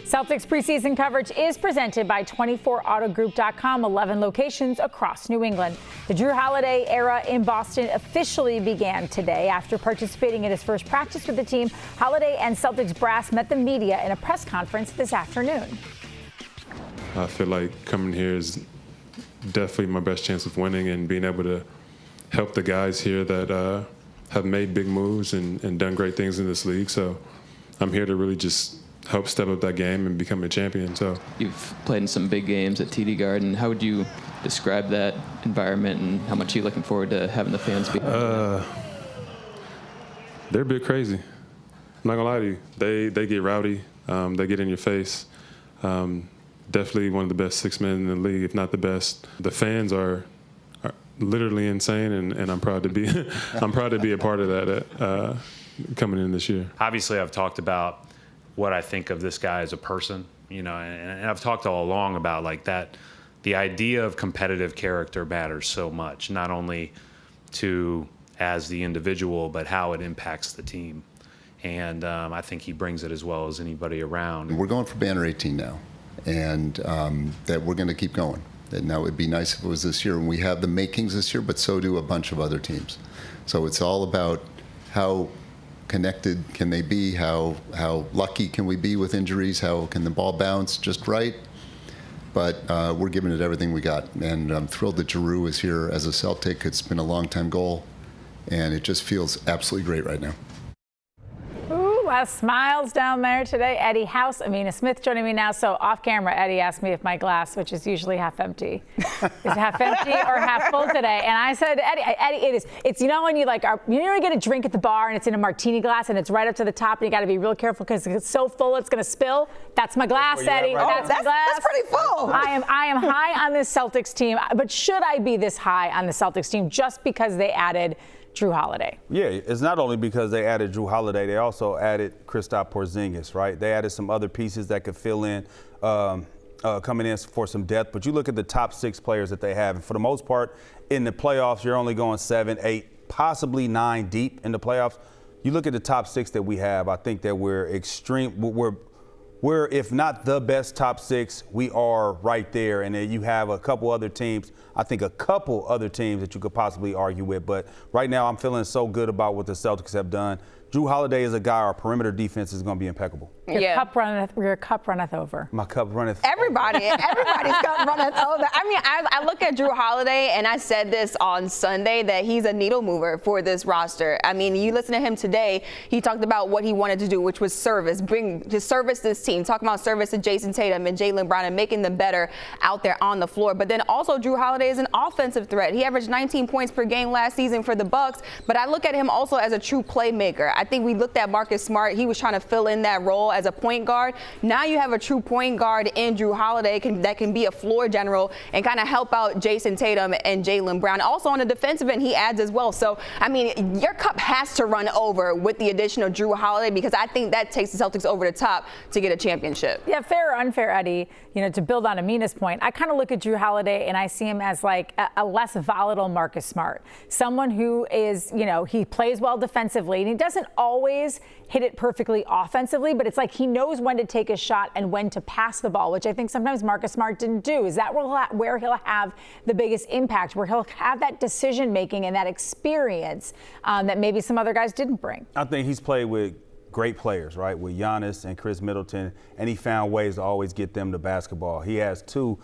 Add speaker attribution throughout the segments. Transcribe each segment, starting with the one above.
Speaker 1: Celtics preseason coverage is presented by 24autogroup.com, 11 locations across New England. The Jrue Holiday era in Boston officially began today. After participating in his first practice with the team, Holiday and Celtics brass met the media in a press conference this afternoon.
Speaker 2: I feel like coming here is definitely my best chance of winning and being able to help the guys here that have made big moves and done great things in this league. So I'm here to really just help step up that game and become a champion. So
Speaker 3: you've played in some big games at TD Garden. How would you describe that environment, and how much are you looking forward to having the fans behind you?
Speaker 2: They're a bit crazy. I'm not gonna lie to you. They get rowdy. They get in your face. Definitely one of the best six men in the league, if not the best. The fans are literally insane, and I'm proud to be I'm proud to be a part of that coming in this year.
Speaker 4: Obviously, I've talked about what I think of this guy as a person, and I've talked all along about like that. The idea of competitive character matters so much, not only to as the individual, but how it impacts the team. And I think he brings it as well as anybody around.
Speaker 5: We're going for banner 18 now, and that we're going to keep going. And now it would be nice if it was this year, and we have the makings this year, but so do a bunch of other teams. So it's all about how connected can they be, how lucky can we be with injuries, how can the ball bounce just right. But we're giving it everything we got, and I'm thrilled that Jrue is here as a Celtic. It's been a long-time goal, and it just feels absolutely great right now.
Speaker 1: Ooh, a lot of smiles down there today. Eddie, House, Amina Smith joining me now. So off camera, Eddie asked me if my glass, which is usually half empty, is half empty or half full today. And I said, Eddie, it is. It's, when you you get a drink at the bar and it's in a martini glass and it's right up to the top and you got to be real careful because it's so full it's going to spill. That's my glass, Eddie.
Speaker 6: Right
Speaker 1: That's my glass.
Speaker 6: That's pretty full.
Speaker 1: I am high on this Celtics team, but should I be this high on the Celtics team just because they added Jrue Holiday?
Speaker 7: Yeah, it's not only because they added Jrue Holiday, they also added Kristaps Porzingis, right? They added some other pieces that could fill in, coming in for some depth. But you look at the top six players that they have, and for the most part, in the playoffs, you're only going 7, 8, possibly 9 deep in the playoffs. You look at the top six that we have, I think that we're if not the best top six, we are right there. And then you have a couple other teams, I think a couple other teams that you could possibly argue with. But right now I'm feeling so good about what the Celtics have done. Jrue Holiday is a guy, our perimeter defense is going to be impeccable.
Speaker 1: Your cup runneth over.
Speaker 7: My cup runneth.
Speaker 6: Everybody's cup runneth over. I mean, I look at Jrue Holiday, and I said this on Sunday, that he's a needle mover for this roster. I mean, you listen to him today, he talked about what he wanted to do, which was service this team, talking about service to Jason Tatum and Jaylen Brown and making them better out there on the floor. But then also Jrue Holiday is an offensive threat. He averaged 19 points per game last season for the Bucks, but I look at him also as a true playmaker. I think we looked at Marcus Smart. He was trying to fill in that role as a point guard. Now you have a true point guard in Jrue Holiday that can be a floor general and kind of help out Jason Tatum and Jaylen Brown. Also on the defensive end, he adds as well. So, I mean, your cup has to run over with the addition of Jrue Holiday, because I think that takes the Celtics over the top to get a championship.
Speaker 1: Yeah, fair or unfair, Eddie, to build on Amina's point, I kind of look at Jrue Holiday and I see him as like a less volatile Marcus Smart. Someone who is, he plays well defensively and he doesn't always hit it perfectly offensively, but it's like he knows when to take a shot and when to pass the ball, which I think sometimes Marcus Smart didn't do. Is that where he'll have the biggest impact, where he'll have that decision making and that experience that maybe some other guys didn't bring? I think he's played with great players, right, with Giannis and Chris Middleton, and he found ways to always get them the basketball. He has three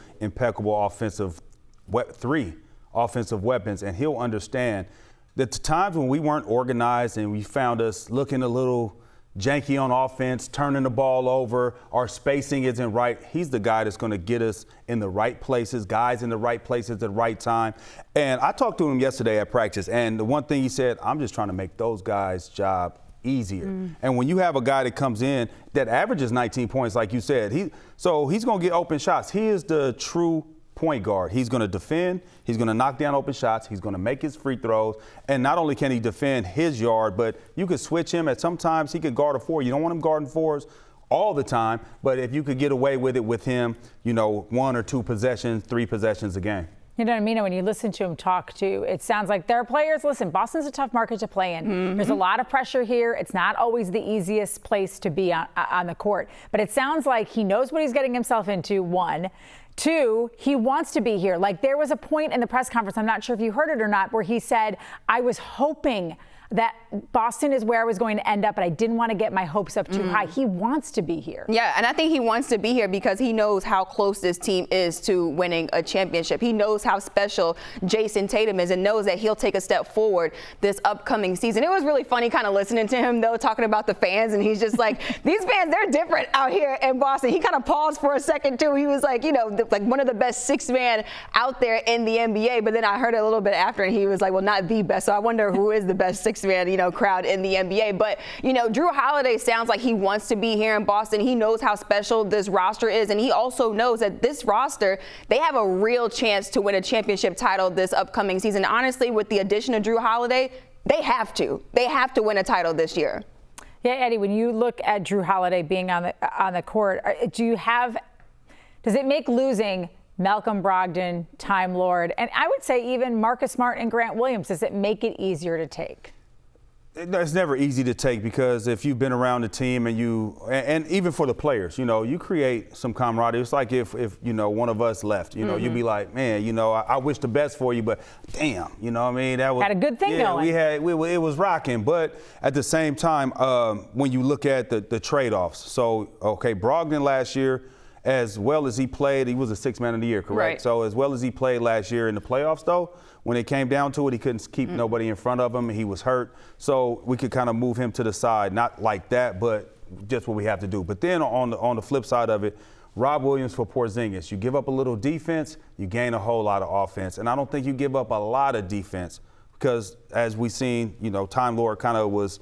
Speaker 1: offensive weapons, and he'll understand that the times when we weren't organized and we found us looking a little janky on offense, turning the ball over, our spacing isn't right, he's the guy that's going to get us in the right places, guys in the right places at the right time. And I talked to him yesterday at practice, and the one thing he said, I'm just trying to make those guys' job easier. And when you have a guy that comes in that averages 19 points, like you said, he's going to get open shots. He is the true point guard. He's going to defend, he's going to knock down open shots, he's going to make his free throws, and not only can he defend his yard, but you could switch him at sometimes he could guard a four. You don't want him guarding fours all the time, but if you could get away with it with him, 1 or 2 possessions, 3 possessions a game.
Speaker 8: You know what I mean? When you listen to him talk too, it sounds like there are players. Listen, Boston's a tough market to play in. Mm-hmm. There's a lot of pressure here. It's not always the easiest place to be on the court. But it sounds like he knows what he's getting himself into, one. Two, he wants to be here. Like, there was a point in the press conference, I'm not sure if you heard it or not, where he said, I was hoping that Boston is where I was going to end up, but I didn't want to get my hopes up too high. He wants to be here.
Speaker 6: Yeah, and I think he wants to be here because he knows how close this team is to winning a championship. He knows how special Jason Tatum is and knows that he'll take a step forward this upcoming season. It was really funny kind of listening to him, though, talking about the fans, and he's just like, these fans, they're different out here in Boston. He kind of paused for a second, too. He was like, you know, like one of the best six-man out there in the NBA, but then I heard it a little bit after, and he was like, well, not the best. So I wonder who is the best six-man, you know, crowd in the NBA. But, you know, Jrue Holiday sounds like he wants to be here in Boston. He knows how special this roster is, and he also knows that this roster, they have a real chance to win a championship title this upcoming season. Honestly, with the addition of Jrue Holiday, they have to. They have to win a title this year.
Speaker 8: Yeah, Eddie, when you look at Jrue Holiday being on the court, does it make losing Malcolm Brogdon, Time Lord, and I would say even Marcus Smart and Grant Williams, does it make it easier to take?
Speaker 1: It's never easy to take because if you've been around the team and even for the players, you know, you create some camaraderie. It's like if you know, one of us left, you know, you'd be like, man, you know, I wish the best for you, but damn, you know what I mean? That was,
Speaker 8: had a good thing going.
Speaker 1: It was rocking. But at the same time, when you look at the trade-offs, so, okay, Brogdon last year, as well as he played, he was a sixth man of the year, correct?
Speaker 6: Right.
Speaker 1: So as well as he played last year in the playoffs, though, when it came down to it, he couldn't keep nobody in front of him. He was hurt. So we could kind of move him to the side, not like that, but just what we have to do. But then on the flip side of it, Rob Williams for Porzingis. You give up a little defense, you gain a whole lot of offense. And I don't think you give up a lot of defense because, as we've seen, you know, Time Lord kind of was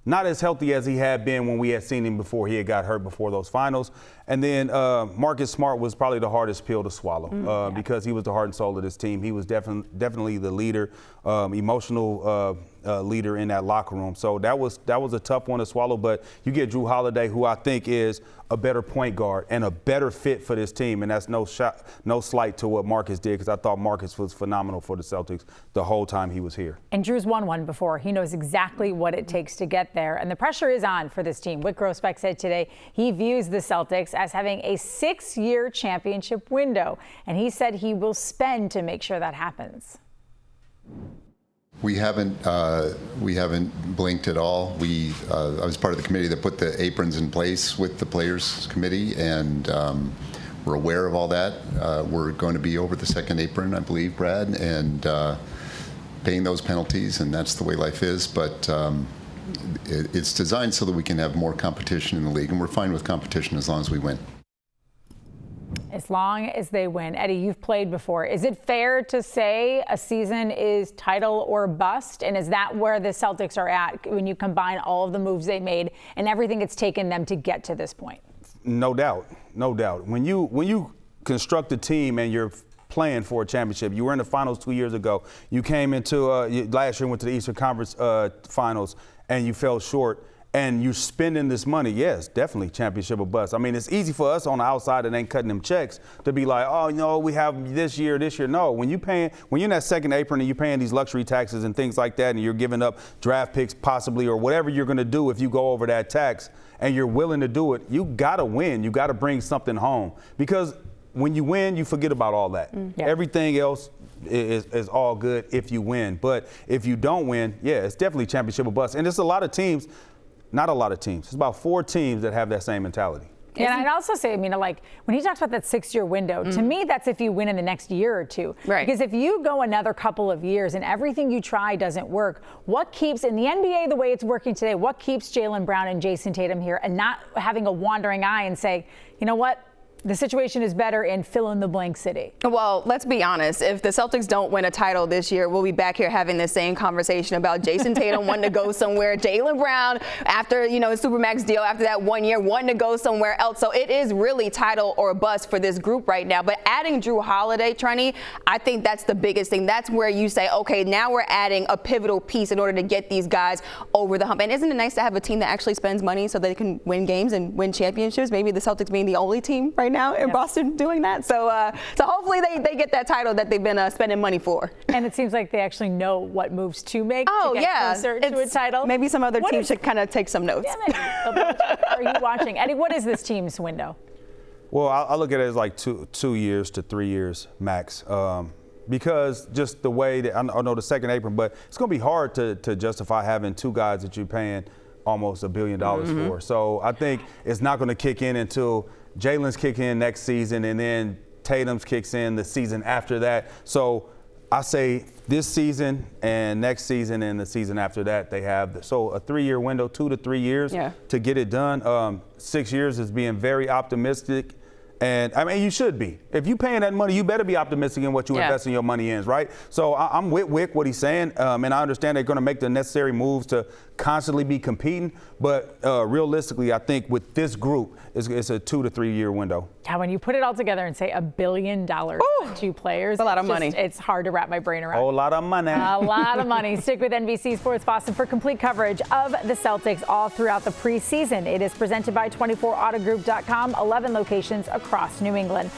Speaker 1: not as healthy as he had been when we had seen him before he had got hurt before those finals. And then Marcus Smart was probably the hardest pill to swallow because he was the heart and soul of this team. He was definitely the leader, emotional leader in that locker room. So that was a tough one to swallow. But you get Jrue Holiday, who I think is a better point guard and a better fit for this team. And that's no slight to what Marcus did, because I thought Marcus was phenomenal for the Celtics the whole time he was here.
Speaker 8: And Drew's won one before. He knows exactly what it takes to get there. And the pressure is on for this team. Whit Grousbeck said today he views the Celtics as having a 6-year championship window. And he said he will spend to make sure that happens.
Speaker 5: We haven't blinked at all. I was part of the committee that put the aprons in place with the Players Committee, and we're aware of all that. We're going to be over the second apron, I believe, Brad, and paying those penalties, and that's the way life is. But it's designed so that we can have more competition in the league, and we're fine with competition as long as we win.
Speaker 8: As long as they win. Eddie, you've played before. Is it fair to say a season is title or bust? And is that where the Celtics are at when you combine all of the moves they made and everything it's taken them to get to this point?
Speaker 1: No doubt. No doubt. When you construct a team and you're playing for a championship, you were in the finals 2 years ago. You came into last year, went to the Eastern Conference finals, and you fell short. And you're spending this money, yes, definitely championship or bust. I mean, it's easy for us on the outside that ain't cutting them checks to be like, oh, no, we have this year. No, when you're in that second apron and you're paying these luxury taxes and things like that, and you're giving up draft picks possibly or whatever you're going to do if you go over that tax, and you're willing to do it, you got to win. You got to bring something home, because when you win, you forget about all that. Yeah. Everything else is all good if you win. But if you don't win, yeah, it's definitely championship or bust. And there's a lot of teams. Not a lot of teams. It's about 4 teams that have that same mentality.
Speaker 8: Yeah, and I'd also say, I mean, like, when he talks about that 6-year window, to me, that's if you win in the next year or two.
Speaker 6: Right.
Speaker 8: Because if you go another couple of years and everything you try doesn't work, what keeps, in the NBA the way it's working today, what keeps Jaylen Brown and Jason Tatum here and not having a wandering eye and say, you know what? The situation is better in fill-in-the-blank city.
Speaker 6: Well, let's be honest. If the Celtics don't win a title this year, we'll be back here having the same conversation about Jason Tatum wanting to go somewhere, Jaylen Brown, after, you know, his Supermax deal, after that 1 year, wanting to go somewhere else. So it is really title or bust for this group right now. But adding Jrue Holiday, Trenni, I think that's the biggest thing. That's where you say, okay, now we're adding a pivotal piece in order to get these guys over the hump. And isn't it nice to have a team that actually spends money so they can win games and win championships? Maybe the Celtics being the only team right right now in Boston doing that. So hopefully they get that title that they've been spending money for.
Speaker 8: And it seems like they actually know what moves to make to get closer to a title.
Speaker 6: Maybe some other teams should kind of take some notes.
Speaker 8: Yeah, maybe. Are you watching? Eddie, what is this team's window?
Speaker 1: Well, I look at it as like 2 years to 3 years max. Because just the way that I know the second apron, but it's going to be hard to justify having two guys that you're paying almost $1 billion for. So I think it's not going to kick in until Jalen's kick in next season, and then Tatum's kicks in the season after that. So I say this season and next season and the season after that they have a 3-year window, 2 to 3 years to get it done. 6 years is being very optimistic. And I mean, you should be. If you're paying that money, you better be optimistic in what you invest in your money in, right? So I'm with Wick, what he's saying, and I understand they're going to make the necessary moves to constantly be competing. But realistically, I think with this group, it's a 2 to 3 year window.
Speaker 8: Yeah, when you put it all together and say $1 billion for 2 players,
Speaker 6: a lot of money.
Speaker 8: It's hard to wrap my brain around.
Speaker 1: A lot of money.
Speaker 8: A lot of money. Stick with NBC Sports Boston for complete coverage of the Celtics all throughout the preseason. It is presented by 24autogroup.com, 11 locations across New England.